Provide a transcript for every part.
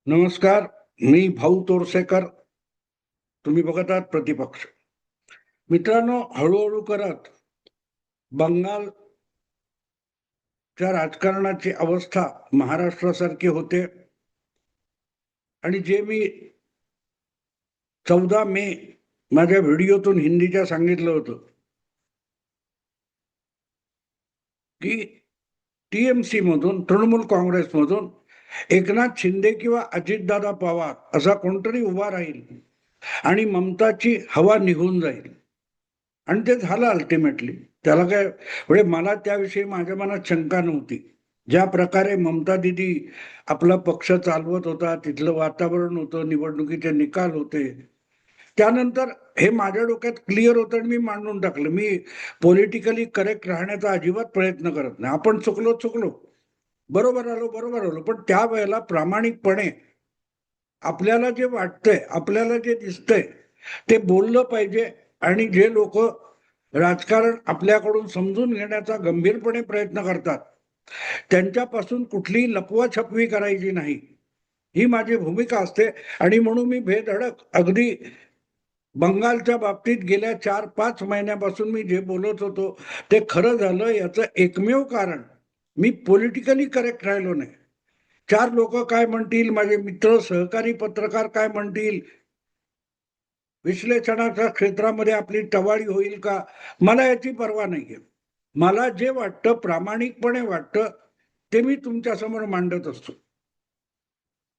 नमस्कार. मी भाऊ तोरसेकर. तुम्ही बघत आहात प्रतिपक्ष. मित्रांनो, हळूहळू करत बंगालच्या राजकारणाची अवस्था महाराष्ट्रासारखी होते आणि जे मी 14 मे माझ्या व्हिडिओतून हिंदीच्या सांगितलं होतं की टीएमसी मधून, तृणमूल काँग्रेसमधून एकनाथ शिंदे किंवा अजितदादा पवार असा कोणतरी उभा राहील आणि ममताची हवा निघून जाईल. आणि ते झालं अल्टिमेटली. त्याला काय म्हणजे मला त्याविषयी माझ्या मनात शंका नव्हती. ज्या प्रकारे ममता दिदी आपला पक्ष चालवत होता, तिथलं वातावरण होतं, निवडणुकीचे निकाल होते, त्यानंतर हे माझ्या डोक्यात क्लिअर होतं आणि मी मांडून टाकलं. मी पॉलिटिकली करेक्ट राहण्याचा अजिबात प्रयत्न करत नाही. आपण चुकलो, बरोबर आलो, पण त्यावेळेला प्रामाणिकपणे आपल्याला जे वाटतंय, आपल्याला जे दिसतंय ते बोललं पाहिजे. आणि जे लोक राजकारण आपल्याकडून समजून घेण्याचा गंभीरपणे प्रयत्न करतात त्यांच्यापासून कुठलीही लपवाछपवी करायची नाही, ही माझी भूमिका असते. आणि म्हणून मी बेधडक अगदी बंगालच्या बाबतीत गेल्या 4-5 महिन्यापासून मी जे बोलत होतो ते खरं झालं. याचं एकमेव कारण मी पॉलिटिकली करेक्ट राहिलो नाही. 4 लोक काय म्हणतील, माझे मित्र सहकारी पत्रकार काय म्हणतील, विश्लेषणाच्या क्षेत्रामध्ये आपली टवाळी होईल का, मला याची पर्वा नाहीये. मला जे वाटतं, प्रामाणिकपणे वाटतं, ते मी तुमच्या समोर मांडत असतो.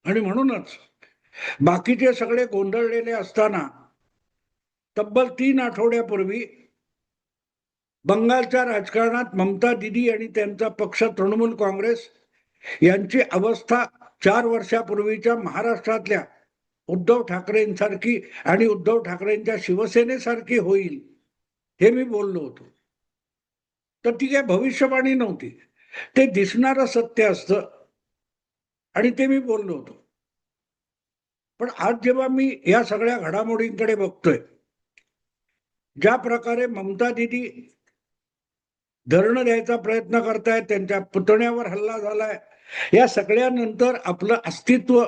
आणि म्हणूनच बाकीचे सगळे गोंधळलेले असताना तब्बल 3 आठवड्यापूर्वी बंगालच्या राजकारणात ममता दिदी आणि त्यांचा पक्ष तृणमूल काँग्रेस यांची अवस्था 4 वर्षापूर्वीच्या महाराष्ट्रातल्या उद्धव ठाकरेंसारखी आणि उद्धव ठाकरेंच्या शिवसेनेसारखी होईल हे मी बोललो होतो. तर ती काय भविष्यवाणी नव्हती, ते दिसणारं सत्य असतं आणि ते मी बोललो होतो. पण आज जेव्हा मी या सगळ्या घडामोडींकडे बघतोय, ज्या प्रकारे ममता दिदी धरणं द्यायचा प्रयत्न करतायत, त्यांच्या पुतण्यावर हल्ला झालाय, या सगळ्यानंतर आपलं अस्तित्व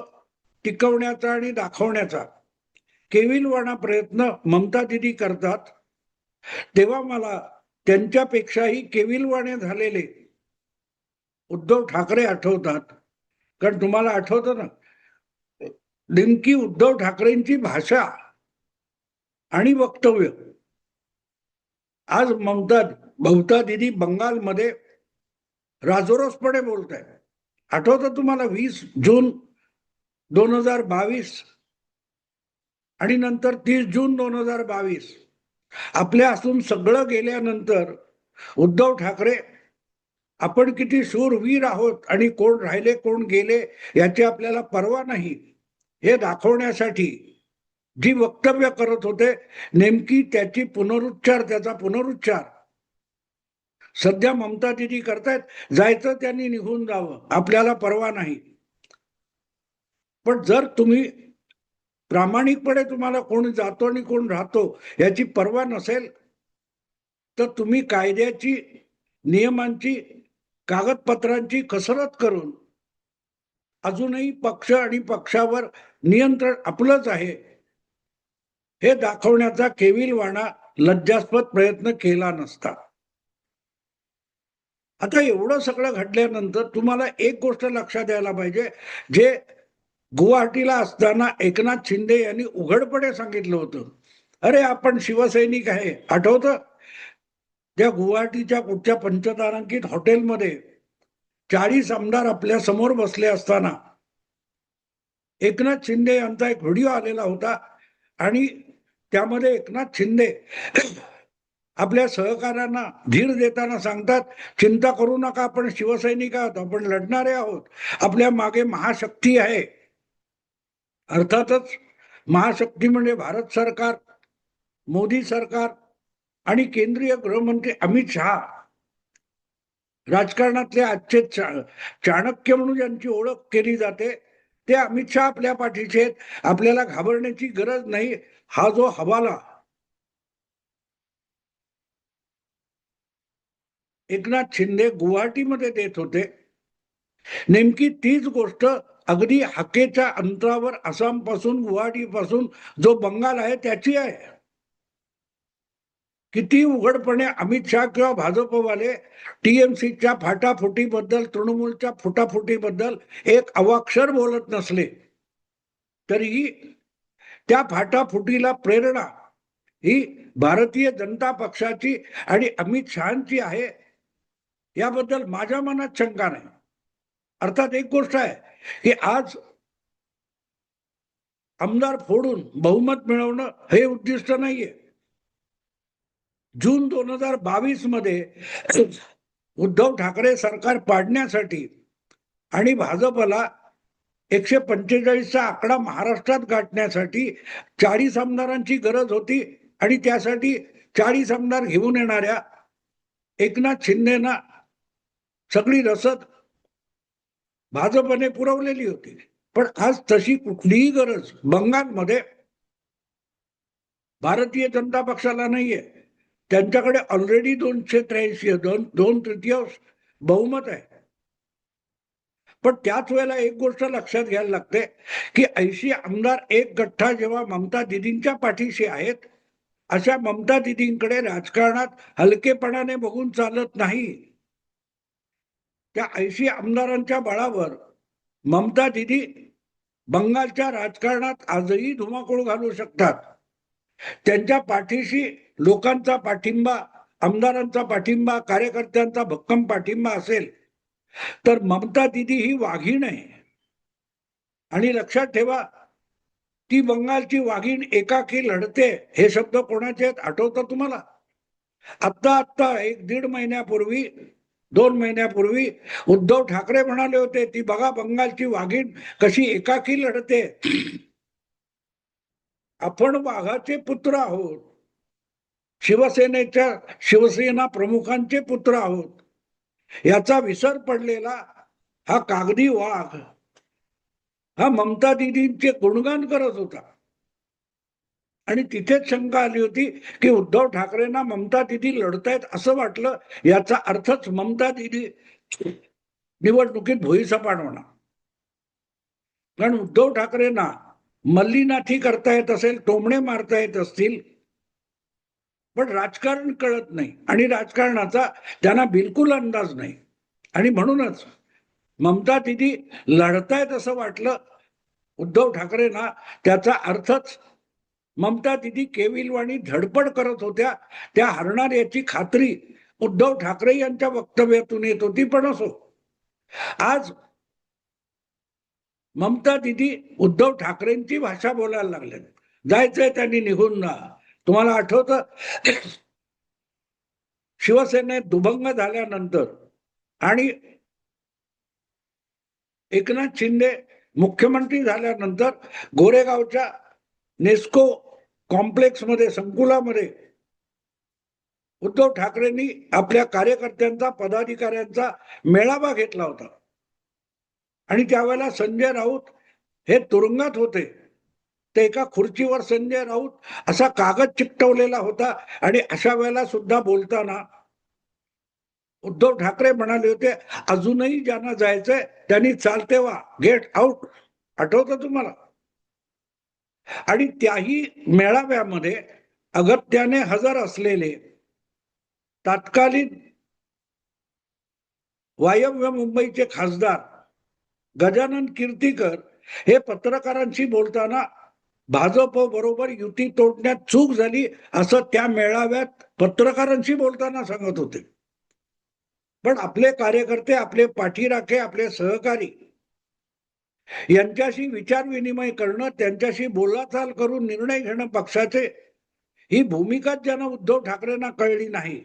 टिकवण्याचा आणि दाखवण्याचा केविलवाणा प्रयत्न ममता दिदी करतात, तेव्हा मला त्यांच्यापेक्षाही केविलवाणे झालेले उद्धव ठाकरे आठवतात. कारण तुम्हाला आठवतं ना, नेमकी उद्धव ठाकरेंची भाषा आणि वक्तव्य आज ममता दिदी बंगालमध्ये राजोरोसपणे बोलत आहे. आठवतं तुम्हाला 20 जून 2022 आणि नंतर 30 जून 2022 आपल्या असून सगळं गेल्यानंतर उद्धव ठाकरे आपण किती शूरवीर आहोत आणि कोण राहिले कोण गेले याची आपल्याला पर्वा नाही हे दाखवण्यासाठी जी वक्तव्य करत होते, नेमकी त्याचा पुनरुच्चार सध्या ममता दिदी करतायत. जायचं त्यांनी निघून जावं, आपल्याला पर्वा नाही. पण जर तुम्ही प्रामाणिकपणे तुम्हाला कोण जातो आणि कोण राहतो याची पर्वा नसेल तर तुम्ही कायद्याची, नियमांची, कागदपत्रांची कसरत करून अजूनही पक्ष आणि पक्षावर नियंत्रण आपलंच आहे हे दाखवण्याचा केविलवाणा, लज्जास्पद प्रयत्न केला नसता. आता एवढं सगळं घडल्यानंतर तुम्हाला एक गोष्ट लक्षात यायला पाहिजे, जे गुवाहाटीला असताना एकनाथ शिंदे यांनी उघडपणे सांगितलं होतं, अरे आपण शिवसैनिक आहे. आठवतं, त्या गुवाहाटीच्या कुठच्या पंचतारांकित हॉटेलमध्ये 40 आमदार आपल्या समोर बसले असताना एकनाथ शिंदे यांचा एक व्हिडिओ आलेला होता आणि त्यामध्ये एकनाथ शिंदे आपल्या सहकाऱ्यांना धीर देताना सांगतात, चिंता करू नका, आपण शिवसैनिक आहोत, आपण लढणारे आहोत, आपल्या मागे महाशक्ती आहे. अर्थातच महाशक्ती म्हणजे भारत सरकार, मोदी सरकार आणि केंद्रीय गृहमंत्री अमित शहा. राजकारणातले आजचे चाणक्य म्हणून ज्यांची ओळख केली जाते ते अमित शहा आपल्या पाठीचे आहेत. आपल्याला घाबरण्याची गरज नाही. हा जो हवाला एकनाथ शिंदे गुवाहाटीमध्ये देत होते, नेमकी तीच गोष्ट अगदी हाकेच्या अंतरावर आसामपासून गुवाहाटीपासून जो बंगाल आहे त्याची आहे. किती उघडपणे अमित शहा किंवा भाजपवाले टीएमसीच्या फाटाफुटीबद्दल, तृणमूलच्या फुटाफुटीबद्दल एक अवाक्षर बोलत नसले तरीही त्या फाटाफुटीला प्रेरणा ही भारतीय जनता पक्षाची आणि अमित शहाची आहे, याबद्दल माझ्या मनात शंका नाही. अर्थात एक गोष्ट आहे की आज आमदार फोडून बहुमत मिळवणं हे उद्दिष्ट नाहीये. जून 2022 मध्ये उद्धव ठाकरे सरकार पाडण्यासाठी आणि भाजपला 145चा आकडा महाराष्ट्रात गाठण्यासाठी 40 आमदारांची गरज होती आणि त्यासाठी 40 आमदार घेऊन येणाऱ्या एकनाथ शिंदेना सगळी रसद भाजपने पुरवलेली होती. पण आज तशी कुठलीही गरज बंगालमध्ये भारतीय जनता पक्षाला नाहीये. त्यांच्याकडे ऑलरेडी 283 दोन तृतीयांश बहुमत आहे. पण त्याच वेळेला एक गोष्ट लक्षात घ्यायला लागते की 80 आमदार एक गठ्ठा जेव्हा ममता दिदींच्या पाठीशी आहेत, अशा ममता दिदींकडे राजकारणात हलकेपणाने बघून चालत नाही. त्या 80 आमदारांच्या बळावर ममता दिदी बंगालच्या राजकारणात आजही धुमाकूळ घालू शकतात. त्यांच्या पाठीशी लोकांचा पाठिंबा, आमदारांचा पाठिंबा, कार्यकर्त्यांचा भक्कम पाठिंबा असेल तर ममता दिदी ही वाघीण आहे. आणि लक्षात ठेवा, ती बंगालची वाघीण एकाकी लढते हे शब्द कोणाचे आहेत आठवतं तुम्हाला? आत्ता 1-1.5 महिन्यापूर्वी, 2 महिन्यापूर्वी उद्धव ठाकरे म्हणाले होते, ती बघा बंगालची वाघीण कशी एकाकी लढते. आपण वाघाचे पुत्र आहोत, शिवसेना प्रमुखांचे पुत्र आहोत. याचा विसर पडलेला हा कागदी वाघ हा ममता दिदींचे गुणगान करत होता. आणि तिथेच शंका आली होती की उद्धव ठाकरेंना ममता दिदी लढतायत असं वाटलं. याचा अर्थच ममता दिदी निवडणुकीत भुईसपाट होणार. कारण उद्धव ठाकरेंना मल्लीनाथी करता येत असेल, टोमणे मारता येत असतील, पण राजकारण कळत नाही आणि राजकारणाचा त्यांना बिलकुल अंदाज नाही. आणि म्हणूनच ममता दिदी लढतायत असं वाटलं उद्धव ठाकरेंना. त्याचा अर्थच ममता दिदी केविलवाणी धडपड करत होत्या, त्या हरणार याची खात्री उद्धव ठाकरे यांच्या वक्तव्यातून येत होती. पण असो, आज ममता दिदी उद्धव ठाकरेंची भाषा बोलायला लागल्या. जायचंय त्यांनी निघून ना. तुम्हाला आठवतं शिवसेनेत दुभंग झाल्यानंतर आणि एकनाथ शिंदे मुख्यमंत्री झाल्यानंतर गोरेगावच्या नेस्को कॉम्प्लेक्स मध्ये, संकुलामध्ये उद्धव ठाकरेंनी आपल्या कार्यकर्त्यांचा, पदाधिकाऱ्यांचा मेळावा घेतला होता. आणि त्यावेळेला संजय राऊत हे तुरुंगात होते. ते एका खुर्चीवर संजय राऊत असा कागद चिकटवलेला होता. आणि अशा वेळेला सुद्धा बोलताना उद्धव ठाकरे म्हणाले होते, अजूनही ज्यांना जायचंय त्यांनी चालते वा, गेट आउट. आठवतं तुम्हाला? आणि त्याही मेळाव्यामध्ये अगत्याने हजर असलेले तत्कालीन वायव्य मुंबईचे खासदार गजानन कीर्तीकर हे पत्रकारांशी बोलताना भाजप बरोबर युती तोडण्यात चूक झाली असं त्या मेळाव्यात पत्रकारांशी बोलताना सांगत होते. पण आपले कार्यकर्ते, आपले पाठीराखे, आपले सहकारी यांच्याशी विचार विनिमय करणं, त्यांच्याशी बोलाचाल करून निर्णय घेणं पक्षाचे, ही भूमिकाच ज्यांना उद्धव ठाकरेंना कळली नाही.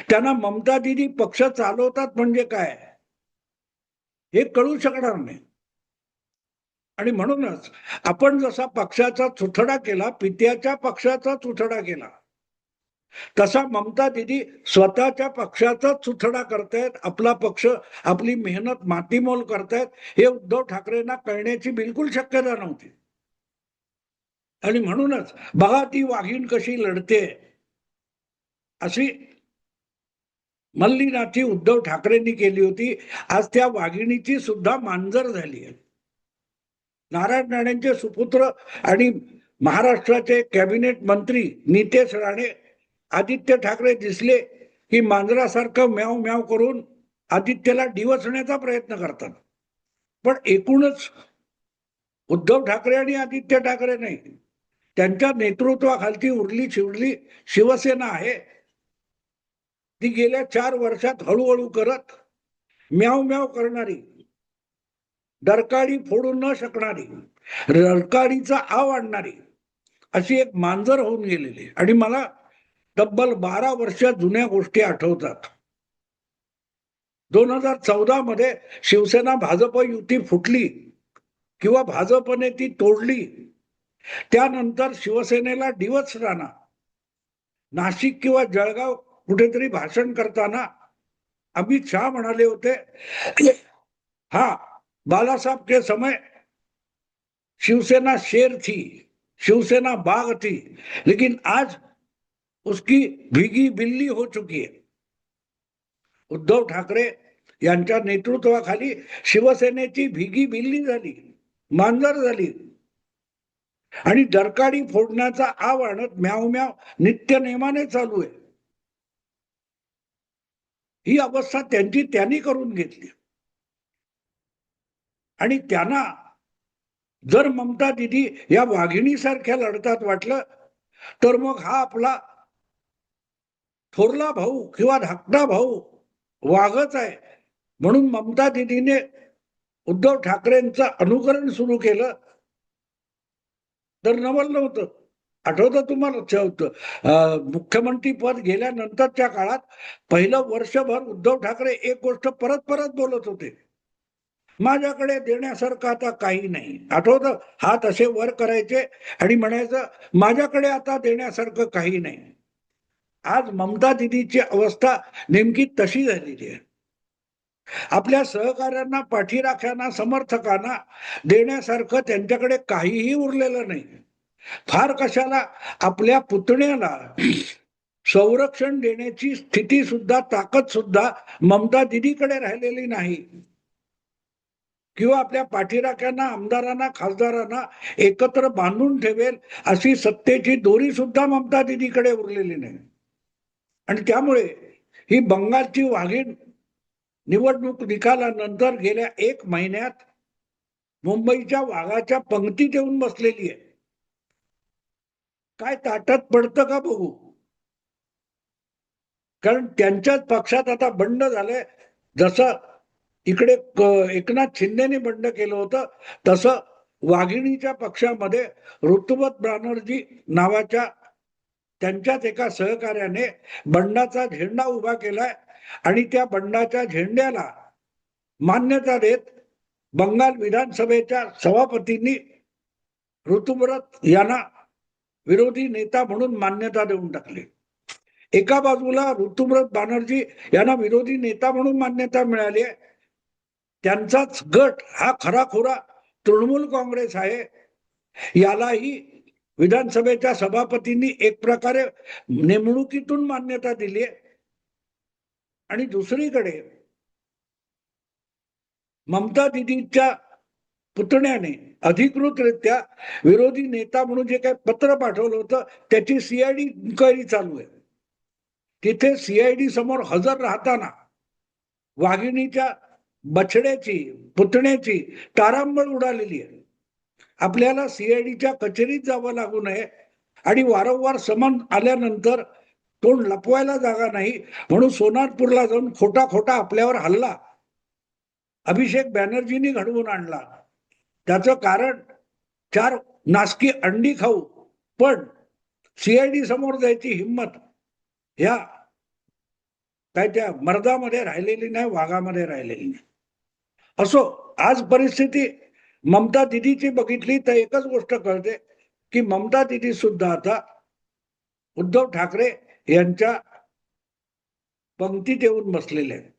त्यांना ममता दिदी पक्ष चालवतात म्हणजे काय हे कळू शकणार नाही. आणि म्हणूनच आपण जसा पक्षाचा चुथडा केला, पित्याच्या पक्षाचा चुथडा केला, तसा ममता दिदी स्वतःच्या पक्षाचा चुथडा करतायत. आपला पक्ष, आपली मेहनत मातीमोल करतायत. हे उद्धव ठाकरेंना कळण्याची बिलकुल शक्यता नव्हती. आणि म्हणूनच बघा ती वाघीण कशी लढते, अशी मल्लीनाथी उद्धव ठाकरेंनी केली होती. आज त्या वाघिणीची सुद्धा मांजर झाली आहे. नारायण राणेंचे सुपुत्र आणि महाराष्ट्राचे कॅबिनेट मंत्री नितेश राणे आदित्य ठाकरे दिसले की मांजरासारखं म्याव म्याव करून आदित्यला डिवचण्याचा प्रयत्न करतात. पण एकूणच उद्धव ठाकरे आणि आदित्य ठाकरे नाही, त्यांच्या नेतृत्वाखालची उरली शिवरली शिवसेना आहे. ती गेल्या 4 वर्षात हळूहळू करत म्याव म्याव करणारी, डरकाळी फोडू न शकणारी, रडकाळीचा आव आणणारी अशी एक मांजर होऊन गेलेली. आणि मला तब्बल 12 वर्ष जुन्या गोष्टी आठवतात. 2014 मध्ये शिवसेना भाजप युती फुटली किंवा भाजपने ती तोडली. त्यानंतर शिवसेनेला डिवचताना नाशिक किंवा जळगाव कुठेतरी भाषण करताना अमित शहा म्हणाले होते, हाँ बाला साहब के समय शिवसेना शेर थी, शिवसेना बाघ थी, लेकिन आज उसकी भीगी बिल्ली हो चुकी है. उद्धव ठाकरे यांच्या नेतृत्वाखाली शिवसेनेची भीगी बिल्ली झाली, मांजर झाली आणि डरकाळी फोडण्याचा आव आणत म्याव म्याव नित्य नेमाने चालू आहे. ही अवस्था त्यांनी करून घेतली. आणि त्यांना जर ममता दिदी या वाघिणीसारख्या लढतात वाटलं तर मग हा आपला थोरला भाऊ किंवा धाकटा भाऊ वाघच आहे म्हणून ममता दिदीने उद्धव ठाकरेंचं अनुकरण सुरू केलं तर नवल नव्हतं. आठवतं तुम्हाला, मुख्यमंत्री पद गेल्यानंतरच्या काळात पहिलं वर्षभर उद्धव ठाकरे एक गोष्ट परत परत बोलत होते, माझ्याकडे देण्यासारखं आता काही नाही. आठवतं, हात असे वर करायचे आणि म्हणायचं माझ्याकडे आता देण्यासारखं काही नाही. आज ममता दिदीची अवस्था नेमकी तशी झालेली आहे. आपल्या सहकाऱ्यांना, पाठीराख्यांना, समर्थकांना देण्यासारखं त्यांच्याकडे काहीही उरलेलं नाही. फार कशाला आपल्या पुतण्याला संरक्षण देण्याची स्थिती सुद्धा, ताकद सुद्धा ममता दिदीकडे राहिलेली नाही. किंवा आपल्या पाठीराख्यांना, आमदारांना, खासदारांना एकत्र बांधून ठेवेल अशी सत्तेची दोरी सुद्धा ममता दिदीकडे उरलेली नाही. आणि त्यामुळे ही बंगालची वाघीण निवडणूक निकालानंतर गेल्या 1 महिन्यात मुंबईच्या वाघाच्या पंक्तीत येऊन बसलेली आहे. काय ताटात पडतं का बघू. कारण त्यांच्याच पक्षात आता बंड झालंय. जसं इकडे एकनाथ शिंदेने बंड केलं होतं तसं वाघिणीच्या पक्षामध्ये ऋतुपत बॅनर्जी नावाच्या त्यांच्याच एका सहकार्याने बंडाचा झेंडा उभा केलाय आणि त्या बंडाच्या झेंड्याला मान्यता देत बंगाल विधानसभेच्या सभापतींनी ऋतुव्रत यांना विरोधी नेता म्हणून मान्यता देऊन टाकली. एका बाजूला ऋतुव्रत बॅनर्जी यांना विरोधी नेता म्हणून मान्यता मिळाली आहे, त्यांचाच गट हा खराखुरा तृणमूल काँग्रेस आहे, यालाही विधानसभेच्या सभापतींनी एक प्रकारे नेमणुकीतून मान्यता दिली आहे. आणि दुसरीकडे ममता दिदीच्या पुतण्याने अधिकृतरित्या विरोधी नेता म्हणून जे काही पत्र पाठवलं होतं त्याची सीआयडी इन्क्वायरी चालू आहे. तिथे सीआयडी समोर हजर राहताना वाघिणीच्या बछड्याची, पुतण्याची तारांबळ उडालेली आहे. आपल्याला सीआयडीच्या कचेरीत जावं लागू नये आणि वारंवार समन आल्यानंतर तोंड लपवायला जागा नाही म्हणून सोनारपूरला जाऊन खोटा खोटा आपल्यावर हल्ला अभिषेक बॅनर्जींनी घडवून आणला. त्याचं कारण 4 नासकी अंडी खाऊ पण सीआयडी समोर जायची हिंमत ह्या काय त्या मर्दामध्ये राहिलेली नाही, वाघामध्ये राहिलेली नाही. असो, आज परिस्थिती ममता दिदीची बघितली तर एकच गोष्ट कळते की ममता दिदी सुद्धा आता उद्धव ठाकरे यांच्या पंक्तीत येऊन बसलेले आहेत.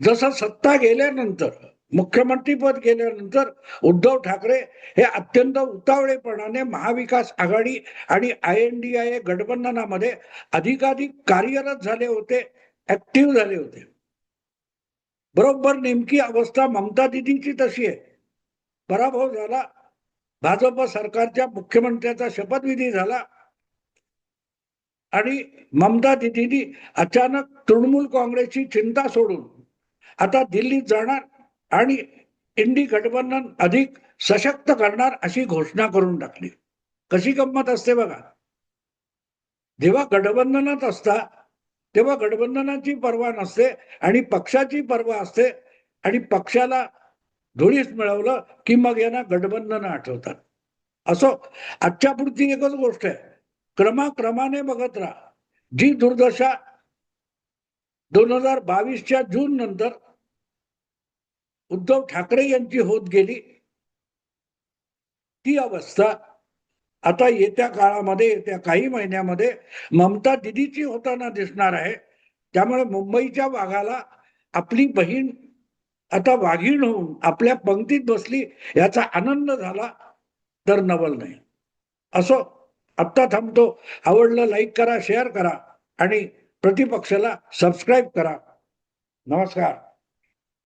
जसं सत्ता गेल्यानंतर, मुख्यमंत्री पद गेल्यानंतर उद्धव ठाकरे हे अत्यंत उतावळेपणाने महाविकास आघाडी आणि INDIA गठबंधनामध्ये अधिकाधिक कार्यरत झाले होते ऍक्टिव्ह झाले होते. बरोबर नेमकी अवस्था ममता दिदीची तशी आहे. पराभव झाला, भाजप सरकारच्या मुख्यमंत्र्याचा शपथविधी झाला आणि ममता दिदींनी अचानक तृणमूल काँग्रेसची चिंता सोडून आता दिल्लीत जाणार आणि इंडी गठबंधन अधिक सशक्त करणार अशी घोषणा करून टाकली. कशी गंमत असते बघा. जेव्हा गठबंधनात असता तेव्हा गठबंधनाची पर्वा नसते आणि पक्षाची पर्वा असते आणि पक्षाला धुळीस मिळवलं की मग यांना गठबंधन आठवतात. असो, आजच्या पुढची एकच गोष्ट आहे, क्रमाक्रमाने बघत राहा. जी दुर्दशा 2022च्या जून नंतर उद्धव ठाकरे यांची होत गेली, ती अवस्था आता येत्या काळामध्ये, येत्या काही महिन्यामध्ये ममता दिदीची होताना दिसणार आहे. त्यामुळे मुंबईच्या वाघाला आपली बहीण आता वाघीण होऊन आपल्या पंक्तीत बसली याचा आनंद झाला तर नवल नाही. असो, आत्ता थांबतो. आवडलं लाईक करा, शेअर करा आणि प्रतिपक्षाला सबस्क्राईब करा. नमस्कार.